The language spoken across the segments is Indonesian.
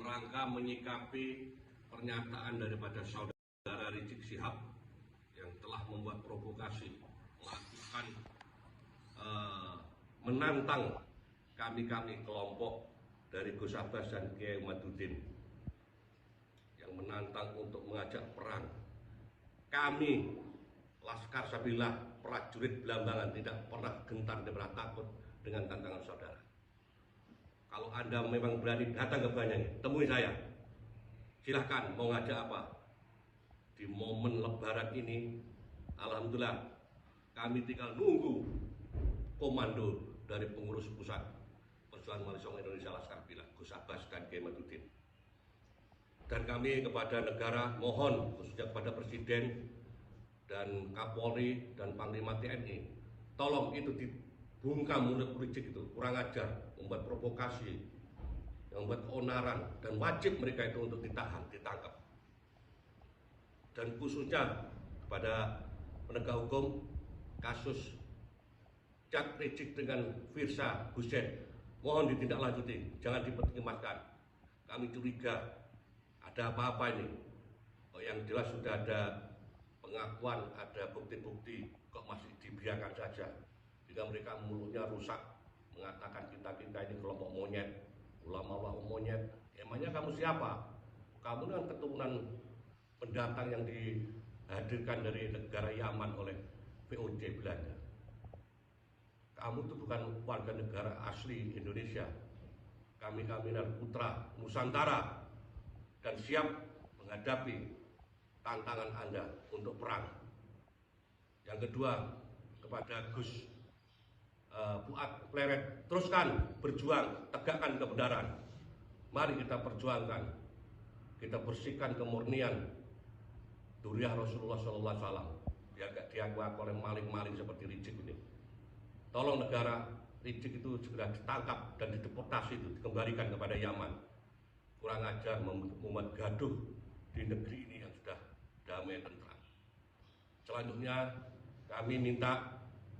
rangka menyikapi pernyataan daripada saudara Rizik Syihab yang telah membuat provokasi, melakukan menantang kami kelompok dari Gus Abbas dan Kiai Madudin yang menantang untuk mengajak perang. Kami Laskar Sabillah, prajurit Belambangan, tidak pernah gentar, tidak pernah takut dengan tantangan saudara. Kalau Anda memang berani datang ke Banyuwangi, temui saya. Silahkan mau ngajak apa. Di momen Lebaran ini, alhamdulillah kami tinggal nunggu komando dari pengurus pusat Perjuangan Wali Songo Indonesia Laskar Sabillah, Gus Abbas dan Kiai Madudin. Dan kami kepada negara mohon, khususnya kepada Presiden dan Kapolri dan Panglima TNI, tolong itu dibungkam mulut Rizik itu, kurang ajar, membuat provokasi, yang membuat keonaran, dan wajib mereka itu untuk ditahan, ditangkap. Dan khususnya kepada penegak hukum kasus Cak Rizik dengan Firsa Hussein, mohon ditindaklanjuti, jangan dipertimbangkan. Kami curiga ada apa-apa ini. Oh, yang jelas sudah ada pengakuan, ada bukti-bukti, kok masih dibiarkan saja. Jika mereka mulutnya rusak, mengatakan kita ini kelompok monyet, ulama monyet. Emangnya kamu siapa? Kamu kan keturunan pendatang yang dihadirkan dari negara Yaman oleh VOC Belanda. Kamu itu bukan warga negara asli Indonesia. Kami putra Nusantara dan siap menghadapi tantangan Anda untuk perang. Yang kedua, kepada Gus Fuad Pleret, teruskan berjuang, tegakkan kebenaran. Mari kita perjuangkan, kita bersihkan kemurnian Duriah Rasulullah SAW, biar gak diaku oleh maling-maling seperti Rizik ini. Tolong negara Rizik itu segera ditangkap dan dideportasi, itu dikembalikan kepada Yaman. Kurang ajar membuat gaduh di negeri ini yang sudah damai dan tentram. Selanjutnya kami minta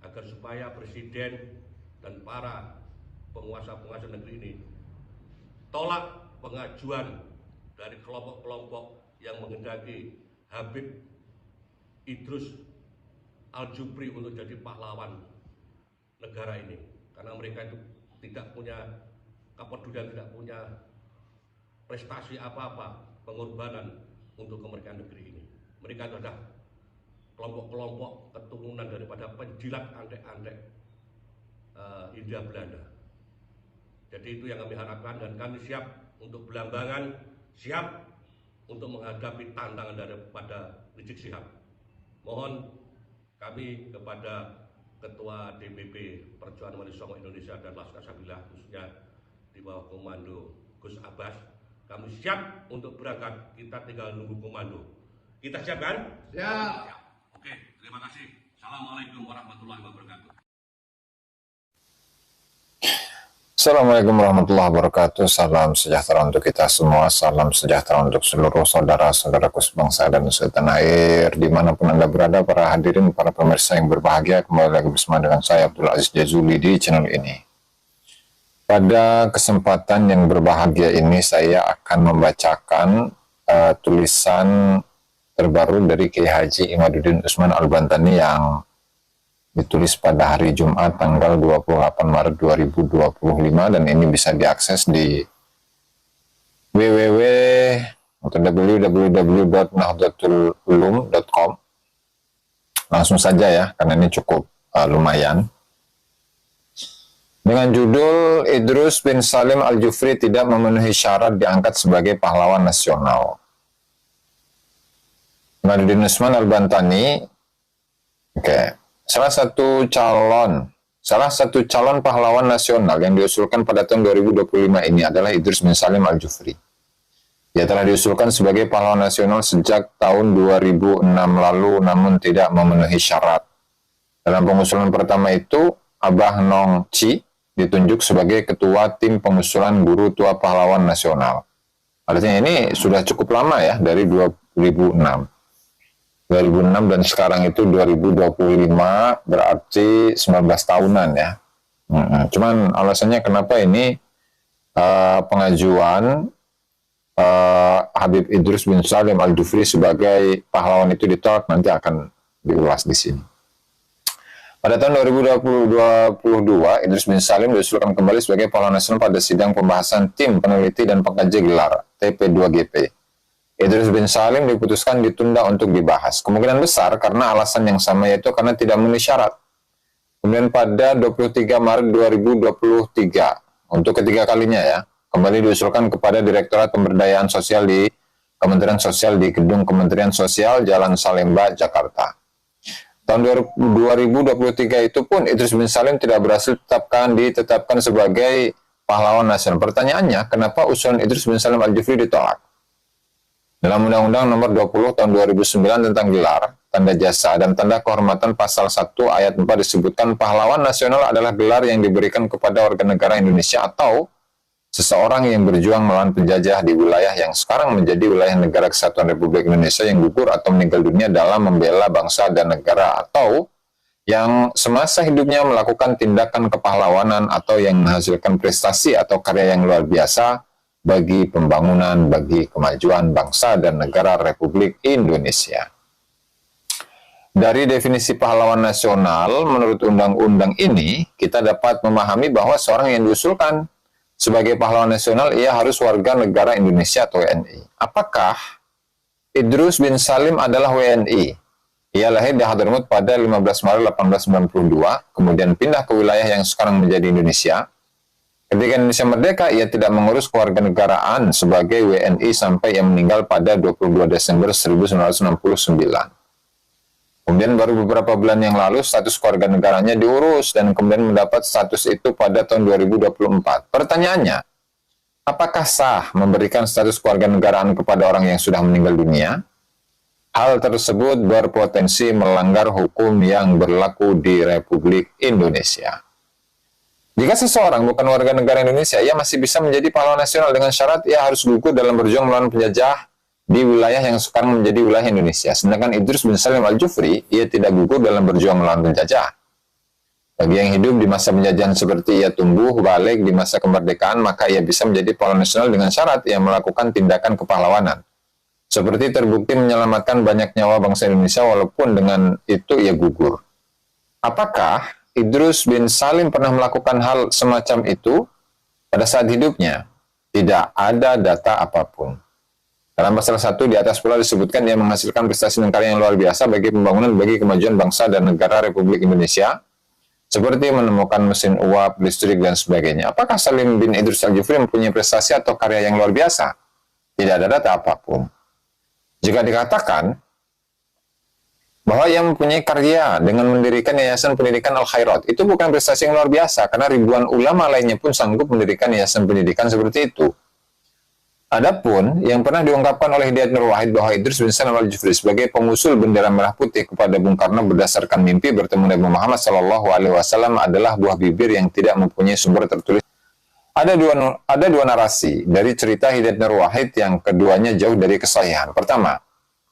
agar supaya Presiden dan para penguasa negeri ini tolak pengajuan dari kelompok-kelompok yang menghendaki Habib Idrus Al-Jufri untuk jadi pahlawan negara ini, karena mereka itu tidak punya kepedulian, tidak punya prestasi apa-apa, pengorbanan untuk kemerdekaan negeri ini. Mereka adalah kelompok-kelompok keturunan daripada penjilat antek-antek Hindia Belanda. Jadi itu yang kami harapkan, dan kami siap untuk Belambangan, siap untuk menghadapi tantangan daripada Rizik Syihab. Mohon kami kepada Ketua DPP Perjuangan Wali Songo Indonesia dan Laskar Sabillah, khususnya di bawah komando Gus Abbas, kami siap untuk berangkat. Kita tinggal nunggu komando. Kita siap kan? Siap. Oke, terima kasih. Assalamualaikum warahmatullahi wabarakatuh. Assalamualaikum warahmatullahi wabarakatuh. Salam sejahtera untuk kita semua. Salam sejahtera untuk seluruh saudara-saudaraku sebangsa dan setanah air, dimanapun Anda berada. Para hadirin, para pemirsa yang berbahagia, kembali lagi bersama dengan saya Abdul Aziz Jazuli di channel ini. Pada kesempatan yang berbahagia ini, saya akan membacakan tulisan terbaru dari Kiai Haji Imaduddin Usman Al-Bantani yang ditulis pada hari Jumat tanggal 28 Maret 2025, dan ini bisa diakses di www.nahdlatululum.com. Langsung saja ya, karena ini cukup lumayan. Dengan judul Idrus bin Salim Al-Jufri tidak memenuhi syarat diangkat sebagai pahlawan nasional. Imaduddin Usman Al-Bantani, salah satu calon pahlawan nasional yang diusulkan pada tahun 2025 ini adalah Idrus bin Salim Al-Jufri. Ia telah diusulkan sebagai pahlawan nasional sejak tahun 2006 lalu, namun tidak memenuhi syarat. Dalam pengusulan pertama itu, Abah Nong Chi ditunjuk sebagai ketua tim pengusulan guru tua pahlawan nasional. Artinya ini sudah cukup lama ya, dari 2006 dan sekarang itu 2025, berarti 19 tahunan ya. Cuman alasannya kenapa ini pengajuan Habib Idrus bin Salim Al-Jufri sebagai pahlawan itu ditolak, nanti akan diulas di sini. Pada tahun 2022, Idrus bin Salim diusulkan kembali sebagai pahlawan nasional pada sidang pembahasan tim peneliti dan pengkaji gelar TP2GP. Idrus bin Salim diputuskan ditunda untuk dibahas. Kemungkinan besar karena alasan yang sama, yaitu karena tidak memenuhi syarat. Kemudian pada 23 Maret 2023, untuk ketiga kalinya ya, kembali diusulkan kepada Direktorat Pemberdayaan Sosial di Kementerian Sosial di Gedung Kementerian Sosial, Jalan Salemba, Jakarta. Tahun 2023 itu pun Idrus bin Salim tidak berhasil ditetapkan sebagai pahlawan nasional. Pertanyaannya, kenapa usulan Idrus bin Salim Al-Jufri ditolak? Dalam Undang-Undang Nomor 20 Tahun 2009 tentang gelar, tanda jasa, dan tanda kehormatan pasal 1 ayat 4 disebutkan pahlawan nasional adalah gelar yang diberikan kepada warga negara Indonesia atau seseorang yang berjuang melawan penjajah di wilayah yang sekarang menjadi wilayah Negara Kesatuan Republik Indonesia yang gugur atau meninggal dunia dalam membela bangsa dan negara, atau yang semasa hidupnya melakukan tindakan kepahlawanan atau yang menghasilkan prestasi atau karya yang luar biasa bagi pembangunan, bagi kemajuan bangsa dan negara Republik Indonesia. Dari definisi pahlawan nasional menurut undang-undang ini, kita dapat memahami bahwa seorang yang diusulkan sebagai pahlawan nasional, ia harus warga negara Indonesia atau WNI. Apakah Idrus bin Salim adalah WNI? Ia lahir di Hadramut pada 15 Maret 1892, kemudian pindah ke wilayah yang sekarang menjadi Indonesia. Ketika Indonesia merdeka, ia tidak mengurus kewarganegaraan sebagai WNI sampai ia meninggal pada 22 Desember 1969. Kemudian baru beberapa bulan yang lalu status kewarganegaranya diurus dan kemudian mendapat status itu pada tahun 2024. Pertanyaannya, apakah sah memberikan status kewarganegaraan kepada orang yang sudah meninggal dunia? Hal tersebut berpotensi melanggar hukum yang berlaku di Republik Indonesia. Jika seseorang bukan warga negara Indonesia, ia masih bisa menjadi pahlawan nasional dengan syarat ia harus gugur dalam berjuang melawan penjajah di wilayah yang sekarang menjadi wilayah Indonesia. Sedangkan Idrus bin Salim Al-Jufri, ia tidak gugur dalam berjuang melawan penjajah. Bagi yang hidup di masa penjajahan seperti ia tumbuh balik di masa kemerdekaan, maka ia bisa menjadi pahlawan nasional dengan syarat ia melakukan tindakan kepahlawanan. Seperti terbukti menyelamatkan banyak nyawa bangsa Indonesia walaupun dengan itu ia gugur. Apakah Idrus bin Salim pernah melakukan hal semacam itu pada saat hidupnya? Tidak ada data apapun. Dalam pasal 1 di atas pula disebutkan ia menghasilkan prestasi dan karya yang luar biasa bagi pembangunan bagi kemajuan bangsa dan negara Republik Indonesia, seperti menemukan mesin uap, listrik, dan sebagainya. Apakah Salim bin Idrus Al-Jufri mempunyai prestasi atau karya yang luar biasa? Tidak ada data apapun. Jika dikatakan bahwa ia mempunyai karya dengan mendirikan Yayasan Pendidikan Al-Khairat, itu bukan prestasi yang luar biasa, karena ribuan ulama lainnya pun sanggup mendirikan yayasan pendidikan seperti itu. Adapun yang pernah diungkapkan oleh Hidayat Nur Wahid bahwa Idrus bin Salim Al-Jufri sebagai pengusul bendera merah putih kepada Bung Karno berdasarkan mimpi bertemu Nabi Muhammad SAW adalah buah bibir yang tidak mempunyai sumber tertulis. Ada dua narasi dari cerita Hidayat Nur Wahid yang keduanya jauh dari kesahihan. Pertama,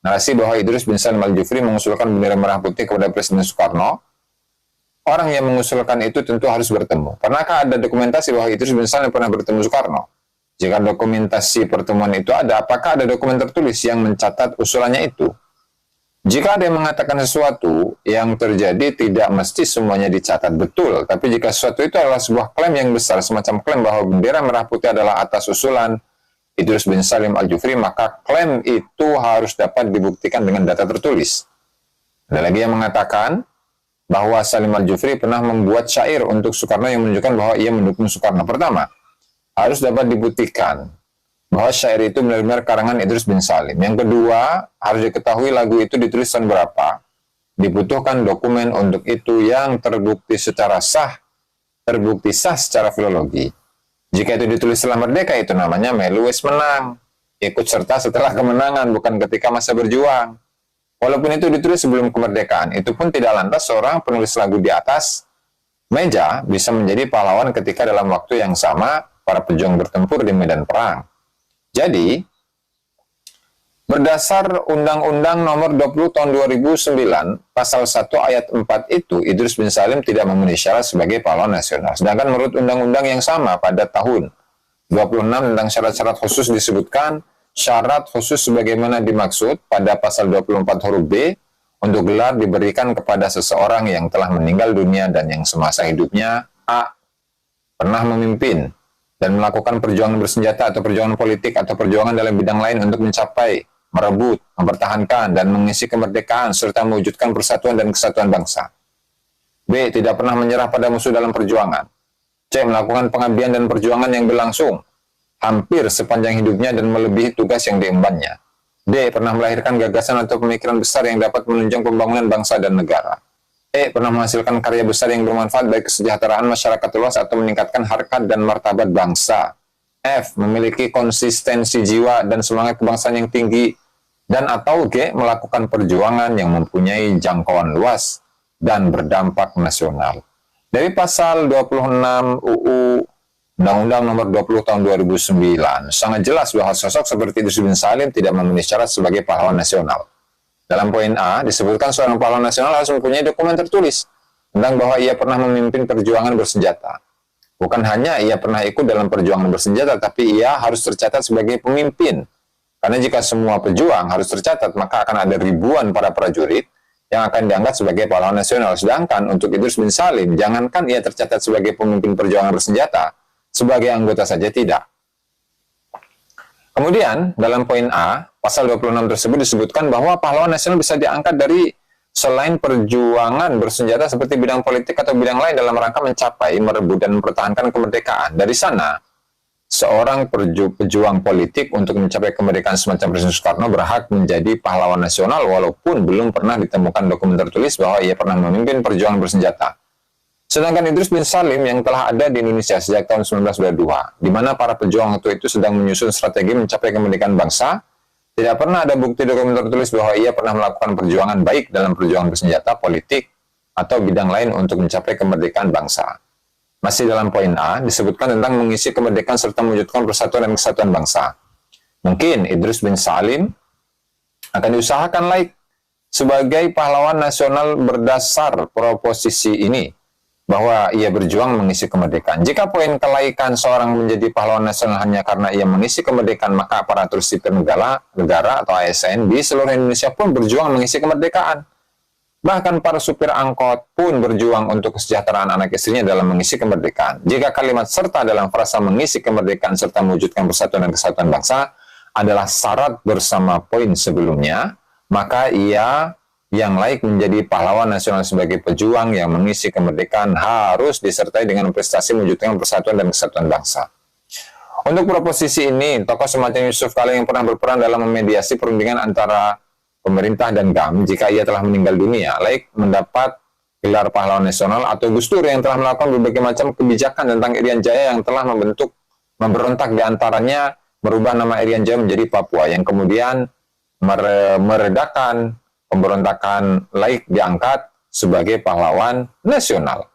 narasi bahwa Idrus bin Salim Al-Jufri mengusulkan bendera merah putih kepada Presiden Soekarno. Orang yang mengusulkan itu tentu harus bertemu. Pernahkah ada dokumentasi bahwa Idrus bin Salim pernah bertemu Soekarno? Jika dokumentasi pertemuan itu ada, apakah ada dokumen tertulis yang mencatat usulannya itu? Jika ada yang mengatakan sesuatu yang terjadi, tidak mesti semuanya dicatat betul. Tapi jika sesuatu itu adalah sebuah klaim yang besar, semacam klaim bahwa bendera merah putih adalah atas usulan Idrus bin Salim Al-Jufri, maka klaim itu harus dapat dibuktikan dengan data tertulis. Ada lagi yang mengatakan bahwa Salim Al-Jufri pernah membuat syair untuk Soekarno yang menunjukkan bahwa ia mendukung Soekarno. Pertama, harus dapat dibuktikan bahwa syair itu benar-benar karangan Idrus bin Salim. Yang kedua, harus diketahui lagu itu ditulis tahun berapa. Dibutuhkan dokumen untuk itu yang terbukti secara sah, terbukti sah secara filologi. Jika itu ditulis setelah merdeka, itu namanya melu wis menang. Ikut serta setelah kemenangan, bukan ketika masa berjuang. Walaupun itu ditulis sebelum kemerdekaan, itu pun tidak lantas seorang penulis lagu di atas meja bisa menjadi pahlawan ketika dalam waktu yang sama para pejuang bertempur di medan perang. Jadi, berdasar Undang-Undang Nomor 20 Tahun 2009, Pasal 1 Ayat 4 itu, Idrus bin Salim tidak memenuhi syarat sebagai pahlawan nasional. Sedangkan menurut Undang-Undang yang sama pada tahun 26 tentang syarat-syarat khusus disebutkan, syarat khusus sebagaimana dimaksud pada pasal 24 huruf B untuk gelar diberikan kepada seseorang yang telah meninggal dunia dan yang semasa hidupnya A. Pernah memimpin dan melakukan perjuangan bersenjata atau perjuangan politik atau perjuangan dalam bidang lain untuk mencapai, merebut, mempertahankan, dan mengisi kemerdekaan serta mewujudkan persatuan dan kesatuan bangsa. B. Tidak pernah menyerah pada musuh dalam perjuangan. C. Melakukan pengabdian dan perjuangan yang berlangsung hampir sepanjang hidupnya dan melebihi tugas yang diembannya. D. Pernah melahirkan gagasan atau pemikiran besar yang dapat menunjang pembangunan bangsa dan negara. E. Pernah menghasilkan karya besar yang bermanfaat bagi kesejahteraan masyarakat luas atau meningkatkan harkat dan martabat bangsa. F. Memiliki konsistensi jiwa dan semangat kebangsaan yang tinggi. Dan atau G. Melakukan perjuangan yang mempunyai jangkauan luas dan berdampak nasional. Dari pasal 26 UU Undang-Undang Nomor 20 Tahun 2009, sangat jelas bahwa sosok seperti Idrus bin Salim tidak memenuhi syarat sebagai pahlawan nasional. Dalam poin A, disebutkan seorang pahlawan nasional harus mempunyai dokumen tertulis tentang bahwa ia pernah memimpin perjuangan bersenjata. Bukan hanya ia pernah ikut dalam perjuangan bersenjata, tapi ia harus tercatat sebagai pemimpin. Karena jika semua pejuang harus tercatat, maka akan ada ribuan para prajurit yang akan dianggap sebagai pahlawan nasional. Sedangkan untuk Idrus bin Salim, jangankan ia tercatat sebagai pemimpin perjuangan bersenjata, sebagai anggota saja tidak. Kemudian, dalam poin A, pasal 26 tersebut disebutkan bahwa pahlawan nasional bisa diangkat dari selain perjuangan bersenjata seperti bidang politik atau bidang lain dalam rangka mencapai, merebut, dan mempertahankan kemerdekaan. Dari sana, seorang pejuang politik untuk mencapai kemerdekaan semacam Presiden Soekarno berhak menjadi pahlawan nasional walaupun belum pernah ditemukan dokumen tertulis bahwa ia pernah memimpin perjuangan bersenjata. Sedangkan Idrus bin Salim yang telah ada di Indonesia sejak tahun 1922, di mana para pejuang waktu itu sedang menyusun strategi mencapai kemerdekaan bangsa, tidak pernah ada bukti dokumen tertulis bahwa ia pernah melakukan perjuangan baik dalam perjuangan bersenjata, politik, atau bidang lain untuk mencapai kemerdekaan bangsa. Masih dalam poin A, disebutkan tentang mengisi kemerdekaan serta mewujudkan persatuan dan kesatuan bangsa. Mungkin Idrus bin Salim akan diusahakan laik sebagai pahlawan nasional berdasar proposisi ini, bahwa ia berjuang mengisi kemerdekaan. Jika poin kelaikan seorang menjadi pahlawan nasional hanya karena ia mengisi kemerdekaan, maka aparatur sipil negara atau ASN di seluruh Indonesia pun berjuang mengisi kemerdekaan. Bahkan para supir angkot pun berjuang untuk kesejahteraan anak istrinya dalam mengisi kemerdekaan. Jika kalimat serta dalam frasa mengisi kemerdekaan serta mewujudkan persatuan dan kesatuan bangsa adalah syarat bersama poin sebelumnya, maka ia yang laik menjadi pahlawan nasional sebagai pejuang yang mengisi kemerdekaan harus disertai dengan prestasi mewujudkan persatuan dan kesatuan bangsa. Untuk proposisi ini, tokoh semacam Yusuf Kala yang pernah berperan dalam memediasi perundingan antara pemerintah dan GAM jika ia telah meninggal dunia, laik mendapat gelar pahlawan nasional, atau Gus Dur yang telah melakukan berbagai macam kebijakan tentang Irian Jaya yang telah memberontak di antaranya merubah nama Irian Jaya menjadi Papua, yang kemudian meredakan pemberontakan, laik diangkat sebagai pahlawan nasional.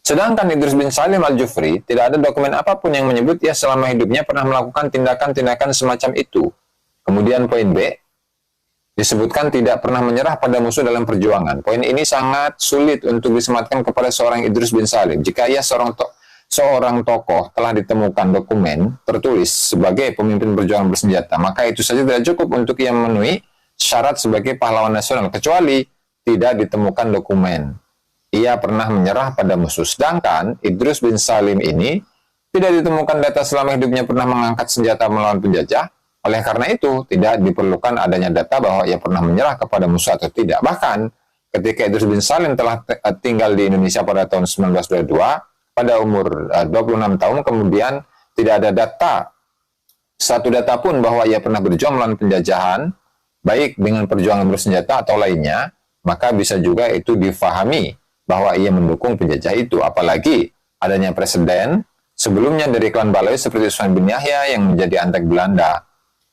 Sedangkan Idrus bin Salim Al-Jufri tidak ada dokumen apapun yang menyebut ia selama hidupnya pernah melakukan tindakan-tindakan semacam itu. Kemudian poin B, disebutkan tidak pernah menyerah pada musuh dalam perjuangan. Poin ini sangat sulit untuk disematkan kepada seorang Idrus bin Salim. Jika ia seorang tokoh telah ditemukan dokumen tertulis sebagai pemimpin perjuangan bersenjata, maka itu saja tidak cukup untuk ia memenuhi syarat sebagai pahlawan nasional, kecuali tidak ditemukan dokumen ia pernah menyerah pada musuh. Sedangkan Idrus bin Salim ini tidak ditemukan data selama hidupnya pernah mengangkat senjata melawan penjajah. Oleh karena itu, tidak diperlukan adanya data bahwa ia pernah menyerah kepada musuh atau tidak. Bahkan, ketika Idrus bin Salim telah tinggal di Indonesia pada tahun 1922, pada umur 26 tahun, kemudian tidak ada satu data pun bahwa ia pernah berjuang melawan penjajahan, baik dengan perjuangan bersenjata atau lainnya, maka bisa juga itu difahami bahwa ia mendukung penjajah itu. Apalagi adanya presiden sebelumnya dari klan Balawi seperti Usman bin Yahya yang menjadi antek Belanda.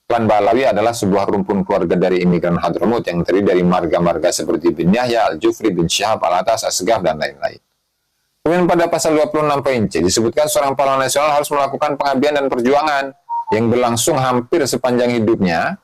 Klan Balawi adalah sebuah rumpun keluarga dari imigran Hadramut yang terdiri dari marga-marga seperti bin Yahya, Al-Jufri, bin Syihab, Al-Atas, Asgaf, dan lain-lain. Kemudian pada pasal 26 poin C disebutkan seorang pahlawan nasional harus melakukan pengabdian dan perjuangan yang berlangsung hampir sepanjang hidupnya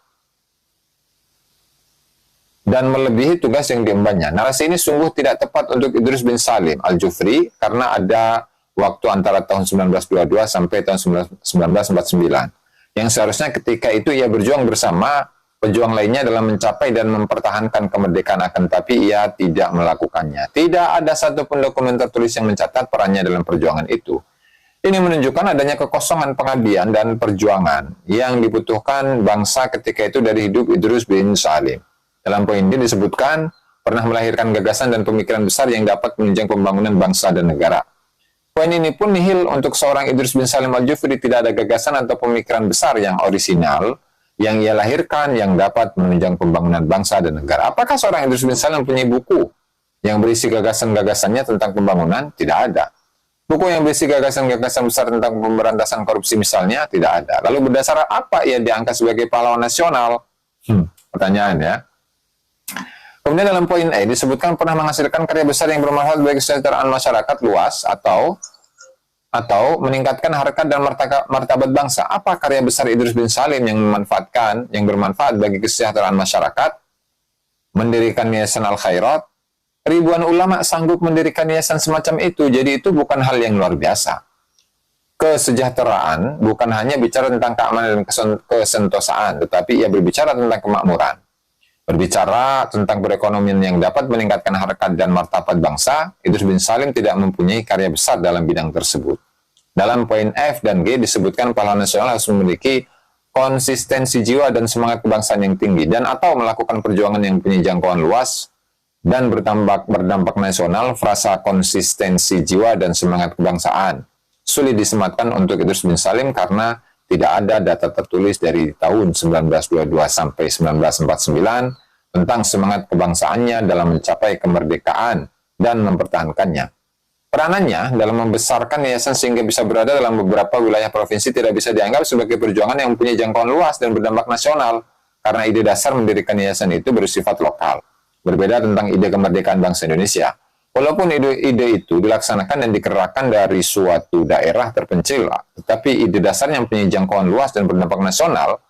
dan melebihi tugas yang diembannya. Narasi ini sungguh tidak tepat untuk Idrus bin Salim Al-Jufri karena ada waktu antara tahun 1922 sampai tahun 1949. yang seharusnya ketika itu ia berjuang bersama pejuang lainnya dalam mencapai dan mempertahankan kemerdekaan, akan tapi ia tidak melakukannya. Tidak ada satupun dokumen tertulis yang mencatat perannya dalam perjuangan itu. Ini menunjukkan adanya kekosongan pengabdian dan perjuangan yang dibutuhkan bangsa ketika itu dari hidup Idrus bin Salim. Dalam poin ini disebutkan pernah melahirkan gagasan dan pemikiran besar yang dapat menunjang pembangunan bangsa dan negara. Poin ini pun nihil untuk seorang Idrus bin Salim Al-Jufri. Tidak ada gagasan atau pemikiran besar yang orisinal yang ia lahirkan yang dapat menunjang pembangunan bangsa dan negara. Apakah seorang Idrus bin Salim punya buku yang berisi gagasan-gagasannya tentang pembangunan? Tidak ada. Buku yang berisi gagasan-gagasan besar tentang pemberantasan korupsi misalnya? Tidak ada. Lalu berdasar apa ia diangkat sebagai pahlawan nasional? Pertanyaan ya. Kemudian dalam poin E disebutkan pernah menghasilkan karya besar yang bermanfaat bagi kesejahteraan masyarakat luas atau meningkatkan harkat dan martabat bangsa. Apa karya besar Idrus bin Salim yang bermanfaat bagi kesejahteraan masyarakat? Mendirikan Yayasan Al-Khairat. Ribuan ulama sanggup mendirikan yayasan semacam itu, jadi itu bukan hal yang luar biasa. Kesejahteraan bukan hanya bicara tentang keamanan dan kesentosaan, tetapi ia berbicara tentang kemakmuran. Berbicara tentang perekonomian yang dapat meningkatkan harkat dan martabat bangsa, Idrus bin Salim tidak mempunyai karya besar dalam bidang tersebut. Dalam poin F dan G disebutkan pahlawan nasional harus memiliki konsistensi jiwa dan semangat kebangsaan yang tinggi dan atau melakukan perjuangan yang punya jangkauan luas dan berdampak nasional. Frasa konsistensi jiwa dan semangat kebangsaan sulit disematkan untuk Idrus bin Salim karena tidak ada data tertulis dari tahun 1922 sampai 1949 tentang semangat kebangsaannya dalam mencapai kemerdekaan dan mempertahankannya. Peranannya dalam membesarkan yayasan sehingga bisa berada dalam beberapa wilayah provinsi tidak bisa dianggap sebagai perjuangan yang mempunyai jangkauan luas dan berdampak nasional, karena ide dasar mendirikan yayasan itu bersifat lokal. Berbeda tentang ide kemerdekaan bangsa Indonesia. Walaupun ide itu dilaksanakan dan dikerahkan dari suatu daerah terpencil, tetapi ide dasarnya mempunyai jangkauan luas dan berdampak nasional.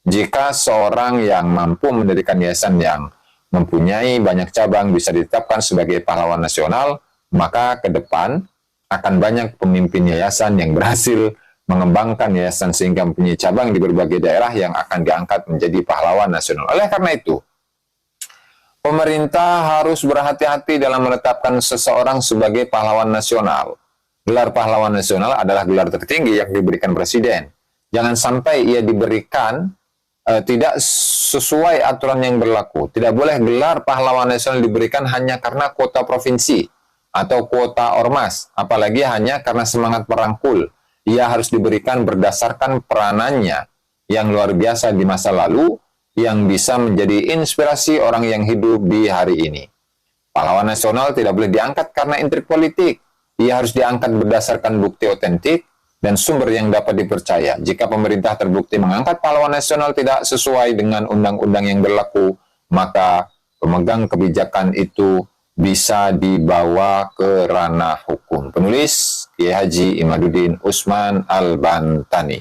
Jika seorang yang mampu mendirikan yayasan yang mempunyai banyak cabang bisa ditetapkan sebagai pahlawan nasional, maka ke depan akan banyak pemimpin yayasan yang berhasil mengembangkan yayasan sehingga mempunyai cabang di berbagai daerah yang akan diangkat menjadi pahlawan nasional. Oleh karena itu, pemerintah harus berhati-hati dalam menetapkan seseorang sebagai pahlawan nasional. Gelar pahlawan nasional adalah gelar tertinggi yang diberikan presiden. Jangan sampai ia diberikan tidak sesuai aturan yang berlaku. Tidak boleh gelar pahlawan nasional diberikan hanya karena kuota provinsi atau kuota ormas, apalagi hanya karena semangat merangkul. Ia harus diberikan berdasarkan peranannya yang luar biasa di masa lalu, yang bisa menjadi inspirasi orang yang hidup di hari ini. Pahlawan nasional tidak boleh diangkat karena intrik politik. Ia harus diangkat berdasarkan bukti otentik dan sumber yang dapat dipercaya. Jika pemerintah terbukti mengangkat pahlawan nasional tidak sesuai dengan undang-undang yang berlaku, maka pemegang kebijakan itu bisa dibawa ke ranah hukum. Penulis Kiai Haji Imaduddin Usman Al-Bantani.